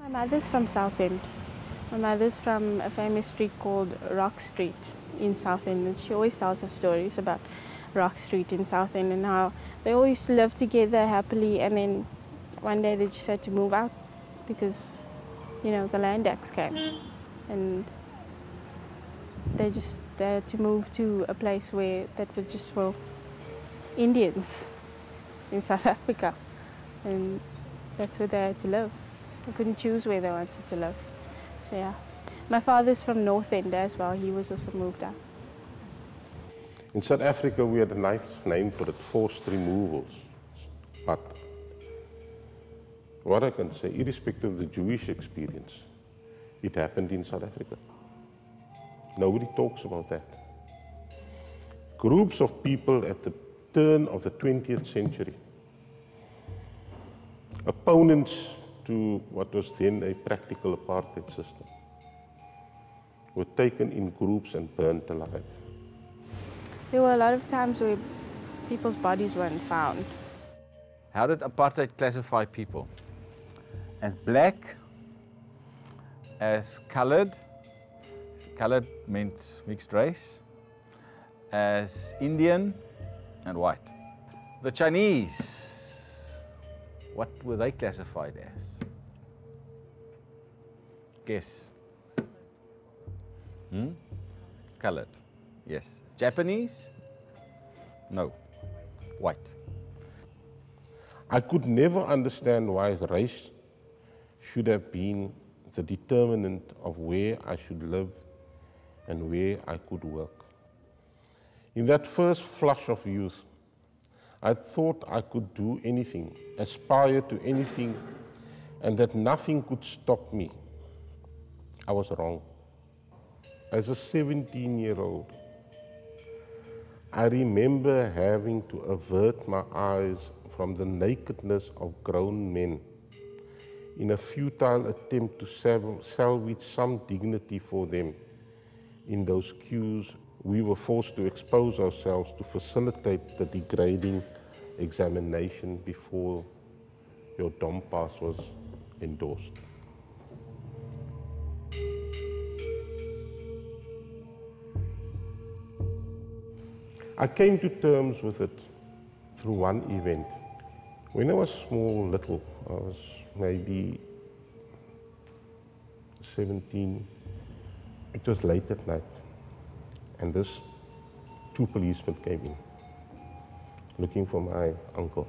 My mother's from Southend. My mother's from a famous street called Rock Street in Southend, and she always tells us stories about Rock Street in Southend and how they all used to live together happily, and then one day they just had to move out because, the Land Acts came, and they had to move to a place where that was just for Indians in South Africa, and that's where they had to live. They couldn't choose where they wanted to live. So yeah. My father's from North End as well. He was also moved out. In South Africa, we had a nice name for it, forced removals. But what I can say, irrespective of the Jewish experience, it happened in South Africa. Nobody talks about that. Groups of people at the turn of the 20th century, opponents to what was then a practical apartheid system, were taken in groups and burnt alive. There were a lot of times where people's bodies weren't found. How did apartheid classify people? As black, as colored meant mixed race, as Indian and white. The Chinese, what were they classified as? Guess. Colored, yes. Japanese? No, white. I could never understand why race should have been the determinant of where I should live and where I could work. In that first flush of youth, I thought I could do anything, aspire to anything, and that nothing could stop me. I was wrong. As a 17-year-old, I remember having to avert my eyes from the nakedness of grown men in a futile attempt to salvage some dignity for them. In those queues, we were forced to expose ourselves to facilitate the degrading examination before your DOM pass was endorsed. I came to terms with it through one event. When I was little, I was maybe 17. It was late at night, and two policemen came in, looking for my uncle,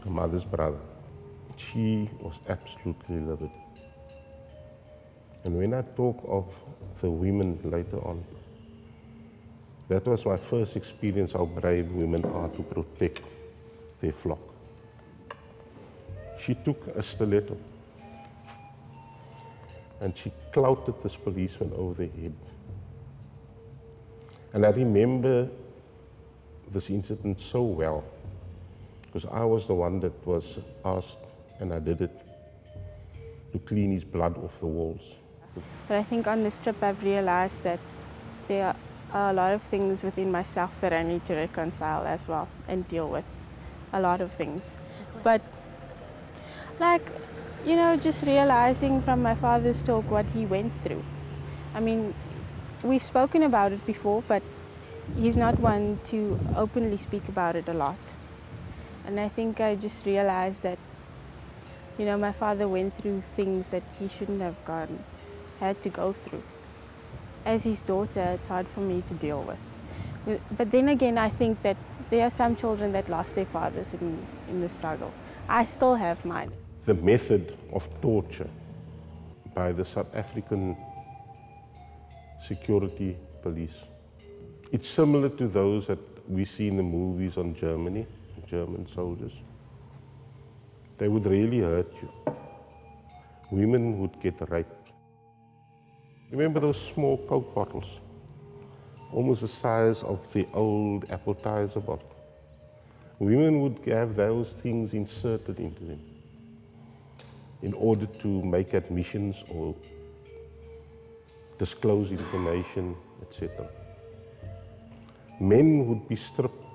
my mother's brother. She was absolutely livid. And when I talk of the women later on, that was my first experience how brave women are to protect their flock. She took a stiletto and she clouted this policeman over the head. And I remember this incident so well, because I was the one that was asked, and I did it, to clean his blood off the walls. But I think on this trip I've realized that there are a lot of things within myself that I need to reconcile as well and deal with. A lot of things. But just realizing from my father's talk what he went through. I mean, we've spoken about it before, but he's not one to openly speak about it a lot. And I think I just realized that, my father went through things that he shouldn't have had to go through. As his daughter, it's hard for me to deal with. But then again, I think that there are some children that lost their fathers in the struggle. I still have mine. The method of torture by the South African security police, it's similar to those that we see in the movies on Germany, German soldiers. They would really hurt you. Women would get raped. Remember those small Coke bottles? Almost the size of the old appetizer bottle. Women would have those things inserted into them in order to make admissions or disclose information, etc. Men would be stripped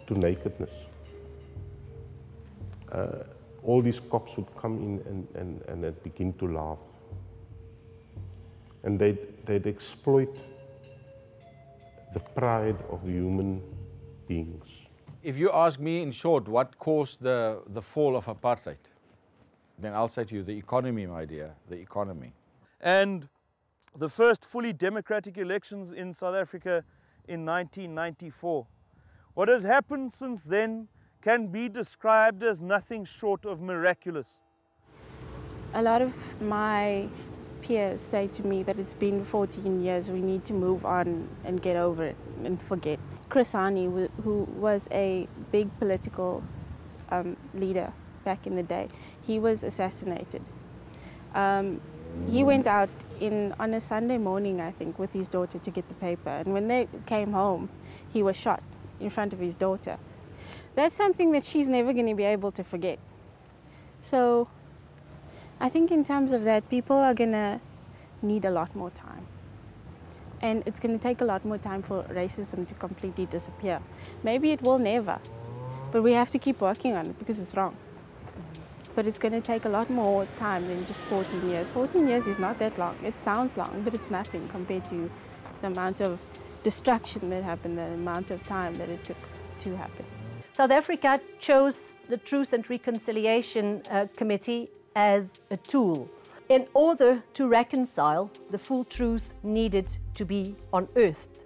to nakedness. all these cops would come in and they'd begin to laugh. And they'd exploit the pride of human beings. If you ask me in short what caused the fall of apartheid, then I'll say to you the economy, my dear, the economy. And the first fully democratic elections in South Africa in 1994. What has happened since then can be described as nothing short of miraculous. A lot of my peers say to me that it's been 14 years, we need to move on and get over it and forget. Chris Hani, who was a big political leader back in the day, he was assassinated. He went out on a Sunday morning, I think, with his daughter to get the paper, and when they came home, he was shot in front of his daughter. That's something that she's never going to be able to forget. So I think in terms of that, people are going to need a lot more time. And it's going to take a lot more time for racism to completely disappear. Maybe it will never, but we have to keep working on it because it's wrong. But it's going to take a lot more time than just 14 years. 14 years is not that long. It sounds long, but it's nothing compared to the amount of destruction that happened, the amount of time that it took to happen. South Africa chose the Truth and Reconciliation Committee as a tool. In order to reconcile, the full truth needed to be unearthed.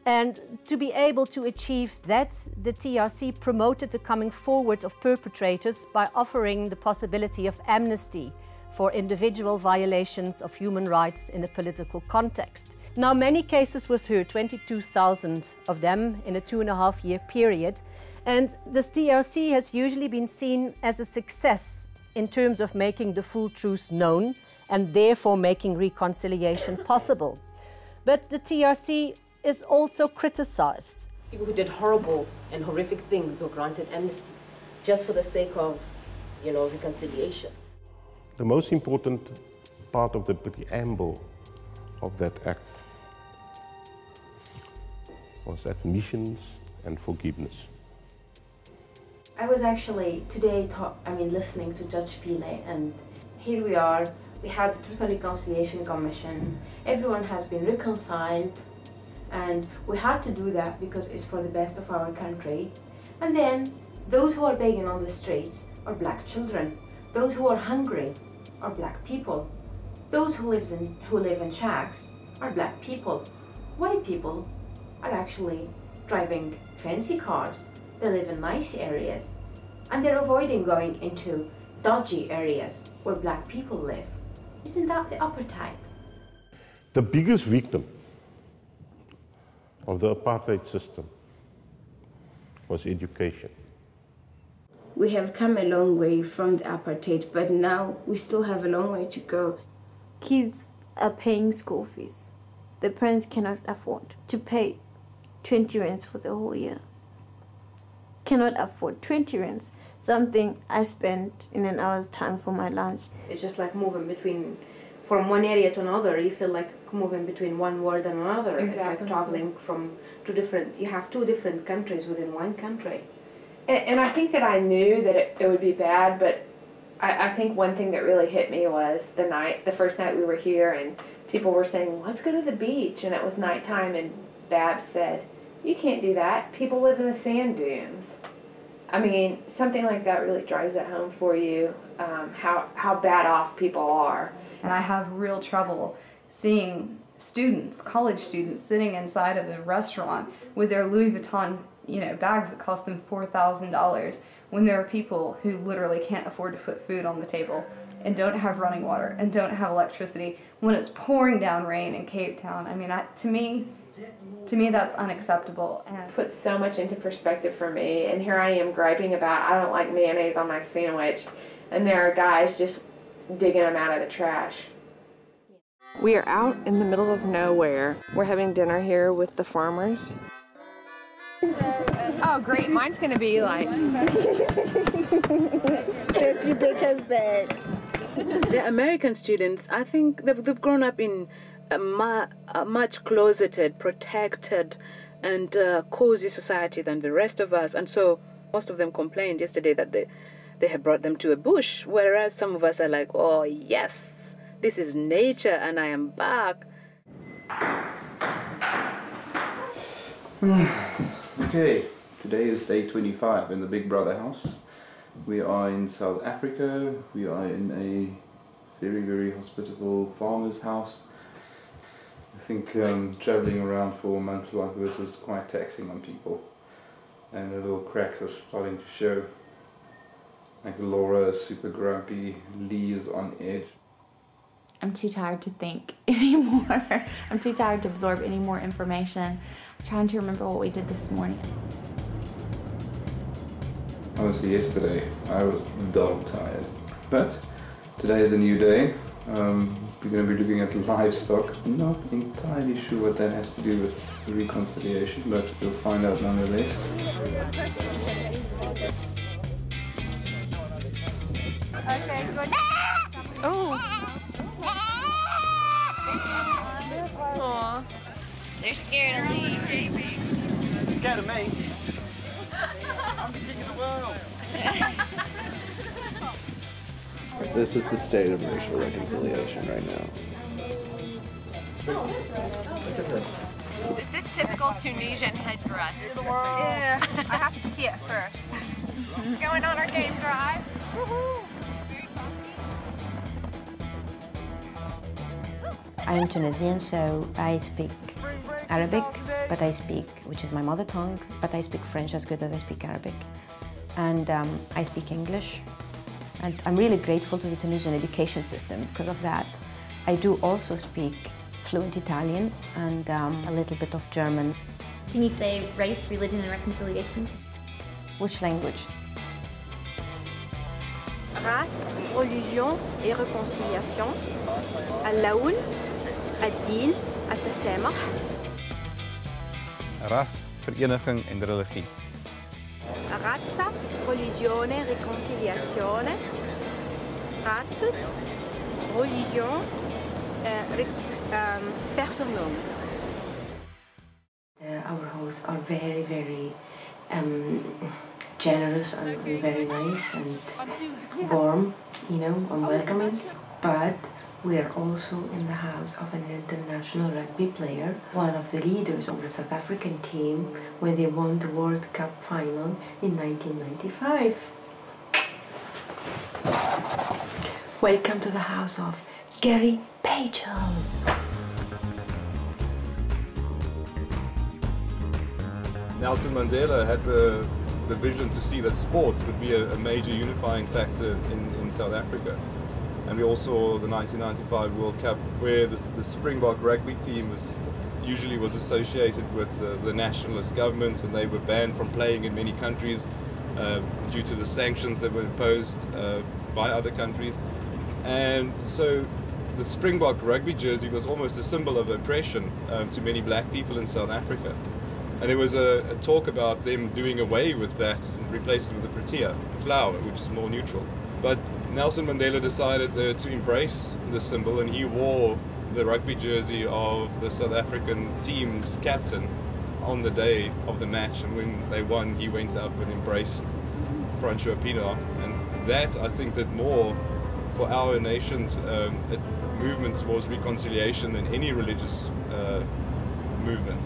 And to be able to achieve that, the TRC promoted the coming forward of perpetrators by offering the possibility of amnesty for individual violations of human rights in a political context. Now, many cases was heard, 22,000 of them in a 2.5-year period, and this TRC has usually been seen as a success in terms of making the full truth known and therefore making reconciliation possible. But the TRC is also criticized. People who did horrible and horrific things were granted amnesty just for the sake of, reconciliation. The most important part of the preamble of that act was admissions and forgiveness. I was actually today listening to Judge Pile, and here we are. We had the Truth and Reconciliation Commission. Everyone has been reconciled, and we had to do that because it's for the best of our country. And then those who are begging on the streets are black children. Those who are hungry are black people. Those who live in shacks are black people. White people are actually driving fancy cars. They live in nice areas, and they're avoiding going into dodgy areas where black people live. Isn't that the apartheid? The biggest victim of the apartheid system was education. We have come a long way from the apartheid, but now we still have a long way to go. Kids are paying school fees. The parents cannot afford to pay 20 rands for the whole year. Cannot afford 20 rands, something I spent in an hour's time for my lunch. It's just like moving from one area to another. You feel like moving between one world and another. Exactly. It's like traveling from you have two different countries within one country. And I think that I knew that it would be bad, but I think one thing that really hit me was the first night we were here, and people were saying, let's go to the beach, and it was nighttime, and Babs said, you can't do that. People live in the sand dunes. I mean, something like that really drives it home for you, how bad off people are. And I have real trouble seeing students, college students, sitting inside of a restaurant with their Louis Vuitton, bags that cost them $4,000 when there are people who literally can't afford to put food on the table and don't have running water and don't have electricity when it's pouring down rain in Cape Town. I mean, to me, that's unacceptable. And it puts so much into perspective for me, and here I am griping about I don't like mayonnaise on my sandwich, and there are guys just digging them out of the trash. We are out in the middle of nowhere. We're having dinner here with the farmers. Oh, great. Mine's going to be like... It's Rebecca's bag. The American students, I think they've grown up in a much closeted, protected, and cozy society than the rest of us. And so most of them complained yesterday that they have brought them to a bush, whereas some of us are like, oh yes, this is nature and I am back. Okay, today is day 25 in the Big Brother house. We are in South Africa. We are in a very, very hospitable farmer's house. I think travelling around for a month like this is quite taxing on people. And the little cracks are starting to show. Like Laura is super grumpy, Lee is on edge. I'm too tired to think anymore. I'm too tired to absorb any more information. I'm trying to remember what we did this morning. Honestly, yesterday I was dog tired. But today is a new day. We're going to be looking at livestock. I'm not entirely sure what that has to do with the reconciliation, but we'll find out nonetheless. Okay, good. Oh. Aww. They're scared of me. Scared of me? I'm the king of the world. This is the state of racial reconciliation right now. Is this typical Tunisian headdress? Yeah, I have to see it first. Going on our game drive. I am Tunisian, so I speak Arabic, but I speak, which is my mother tongue, but I speak French as good as I speak Arabic. And I speak English. And I'm really grateful to the Tunisian education system because of that. I do also speak fluent Italian and a little bit of German. Can you say race, religion, and reconciliation? Which language? Race, religion et réconciliation. اللون، الدين، التسامح. Ras, vereniging en religie. Razza, religione, riconciliazione. Razzus, religion, Versöhnung. Our hosts are very, very generous and very nice and warm, you know, and welcoming. But we are also in the house of an international rugby player, one of the leaders of the South African team when they won the World Cup final in 1995. Welcome to the house of Gary Pagel. Nelson Mandela had the vision to see that sport could be a major unifying factor in South Africa. And we all saw the 1995 World Cup where the Springbok rugby team usually was associated with the nationalist government, and they were banned from playing in many countries due to the sanctions that were imposed by other countries. And so the Springbok rugby jersey was almost a symbol of oppression to many black people in South Africa. And there was a talk about them doing away with that and replacing it with the protea flower, which is more neutral. But Nelson Mandela decided to embrace the symbol, and he wore the rugby jersey of the South African team's captain on the day of the match. And when they won, he went up and embraced Francois Pienaar. And that, I think, did more for our nation's movement towards reconciliation than any religious movement.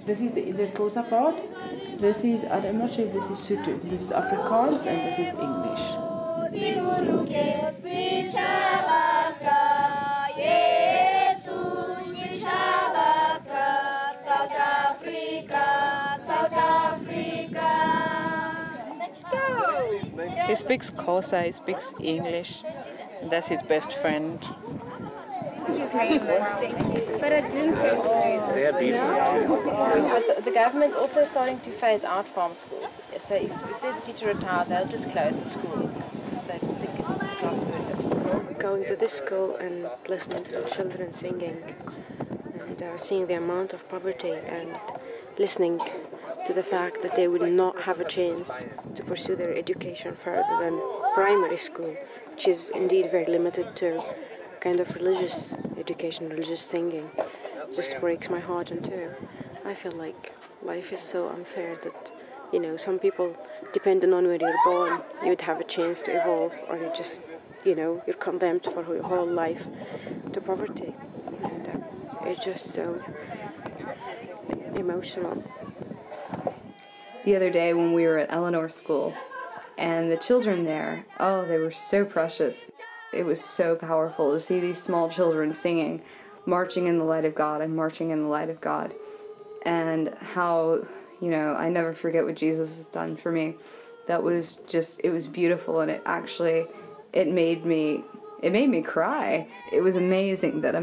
This is the Xhosa part. This is, I'm not sure if this is Sotho. This is Afrikaans and this is English. South Africa, South Africa. Let's go! He speaks Xhosa, he speaks English. That's his best friend. Thank you very much. Thank you. But I didn't persuade. But the government's also starting to phase out farm schools. So if there's a teacher retired, they'll just close the school because they just think it's not worth it. Going to this school and listening to the children singing and seeing the amount of poverty and listening to the fact that they would not have a chance to pursue their education further than primary school, which is indeed very limited to kind of religious education, religious singing, just breaks my heart in two. I feel like life is so unfair that, you know, some people, depending on where you're born, you'd have a chance to evolve, or you just, you know, you're condemned for your whole life to poverty. And it's just so emotional. The other day when we were at Eleanor School, and the children there, oh, they were so precious. It was so powerful to see these small children singing, marching in the light of God and marching in the light of God. And how, you know, I never forget what Jesus has done for me. That was just, it was beautiful, and it made me cry. It was amazing that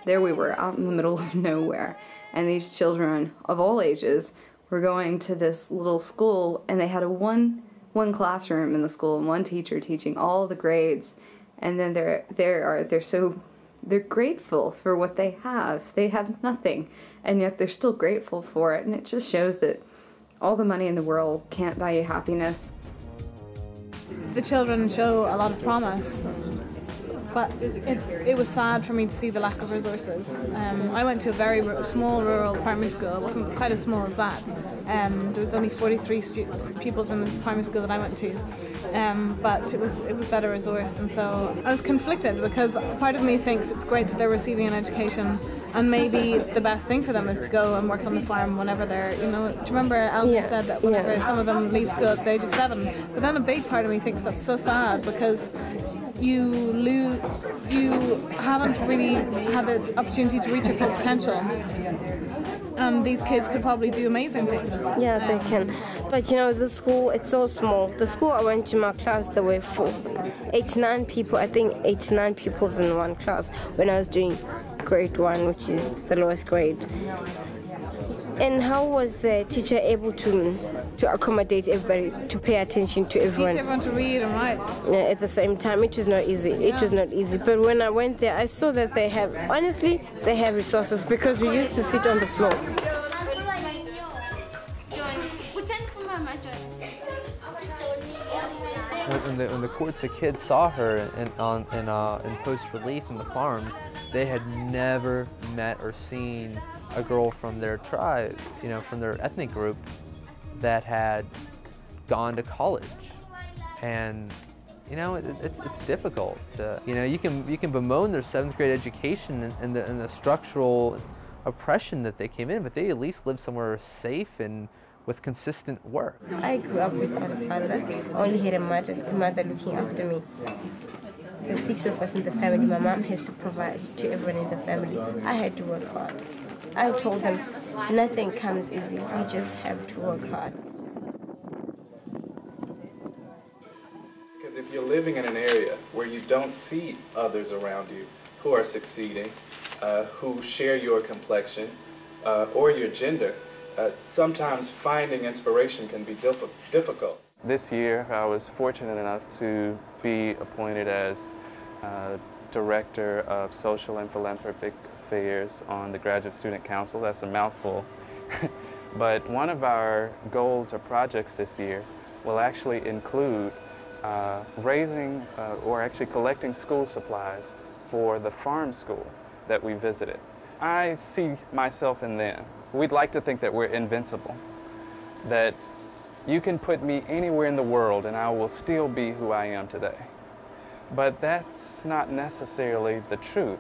there we were out in the middle of nowhere, and these children of all ages were going to this little school, and they had one classroom in the school and one teacher teaching all the grades. And then they're grateful for what they have. They have nothing, and yet they're still grateful for it. And it just shows that all the money in the world can't buy you happiness. The children show a lot of promise, but it was sad for me to see the lack of resources. I went to a very small rural primary school. It wasn't quite as small as that. There was only 43 pupils in the primary school that I went to. But it was better resourced, and so I was conflicted, because part of me thinks it's great that they're receiving an education, and maybe the best thing for them is to go and work on the farm whenever they're, you know, do you remember Elmer said that whenever some of them leave school at the age of 7? But then a big part of me thinks that's so sad, because you haven't really had the opportunity to reach your full potential. And these kids could probably do amazing things. Yeah, they can. But you know, the school, it's so small. The school I went to, my class, there were 89 people. I think 89 pupils in one class when I was doing grade 1, which is the lowest grade. And how was the teacher able to accommodate everybody, to pay attention to everyone? Teach everyone to read and write. Yeah, at the same time, it was not easy. It was not easy. But when I went there, I saw that they have resources, because we used to sit on the floor. When the cohorts of kids saw her in post-relief in the farms, they had never met or seen a girl from their tribe, you know, from their ethnic group, that had gone to college. And you know, it's difficult to, you know, you can bemoan their 7th grade education and the structural oppression that they came in, but they at least lived somewhere safe and with consistent work. I grew up without a father. I only had a mother looking after me. The 6 of us in the family, my mom has to provide to everyone in the family. I had to work hard. I told them, nothing comes easy, we just have to work hard. Because if you're living in an area where you don't see others around you who are succeeding, who share your complexion or your gender, sometimes finding inspiration can be difficult. This year, I was fortunate enough to be appointed as Director of Social and Philanthropic Affairs on the Graduate Student Council. That's a mouthful. But one of our goals or projects this year will actually include raising or actually collecting school supplies for the farm school that we visited. I see myself in them. We'd like to think that we're invincible, that you can put me anywhere in the world and I will still be who I am today. But that's not necessarily the truth.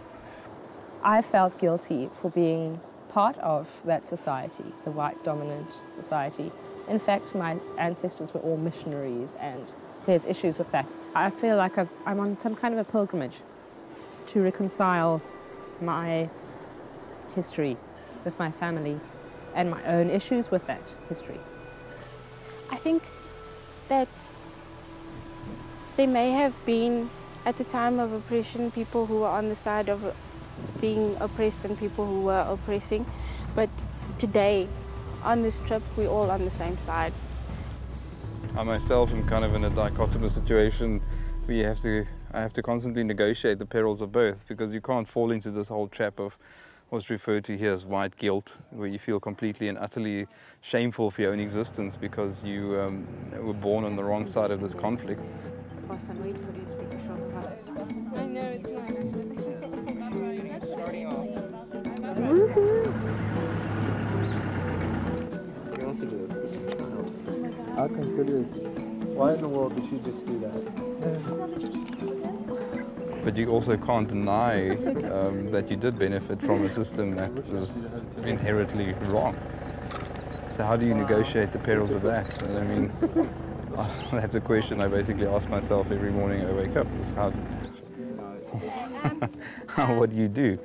I felt guilty for being part of that society, the white dominant society. In fact, my ancestors were all missionaries, and there's issues with that. I feel like I'm on some kind of a pilgrimage to reconcile my history with my family and my own issues with that history. I think that there may have been, at the time of oppression, people who were on the side of being oppressed and people who were oppressing. But today, on this trip, we're all on the same side. I myself am kind of in a dichotomous situation where I have to constantly negotiate the perils of both, because you can't fall into this whole trap of what's referred to here as white guilt, where you feel completely and utterly shameful for your own existence because you were born on the wrong side of this conflict. I know, it's nice. You can also do it with your child. I consider, why in the world did she just do that? But you also can't deny that you did benefit from a system that was inherently wrong. So how do you negotiate the perils of that? And I mean, that's a question I basically ask myself every morning I wake up, is what do you do?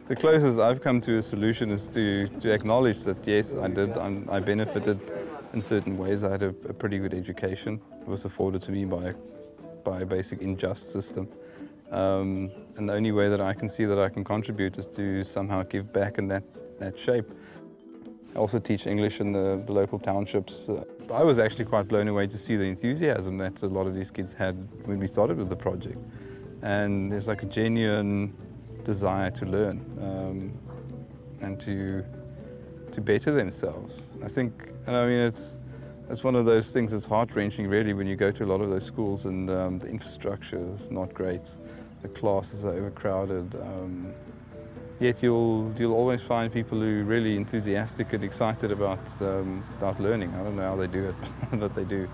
The closest I've come to a solution is to acknowledge that yes, I benefited in certain ways. I had a pretty good education. It was afforded to me by a basic unjust system. And the only way that I can see that I can contribute is to somehow give back in that shape. I also teach English in the local townships. I was actually quite blown away to see the enthusiasm that a lot of these kids had when we started with the project. And there's like a genuine desire to learn and to better themselves. I think, and I mean, it's one of those things that's heart-wrenching really when you go to a lot of those schools and the infrastructure is not great, the classes are overcrowded, yet you'll always find people who are really enthusiastic and excited about learning. I don't know how they do it, but they do.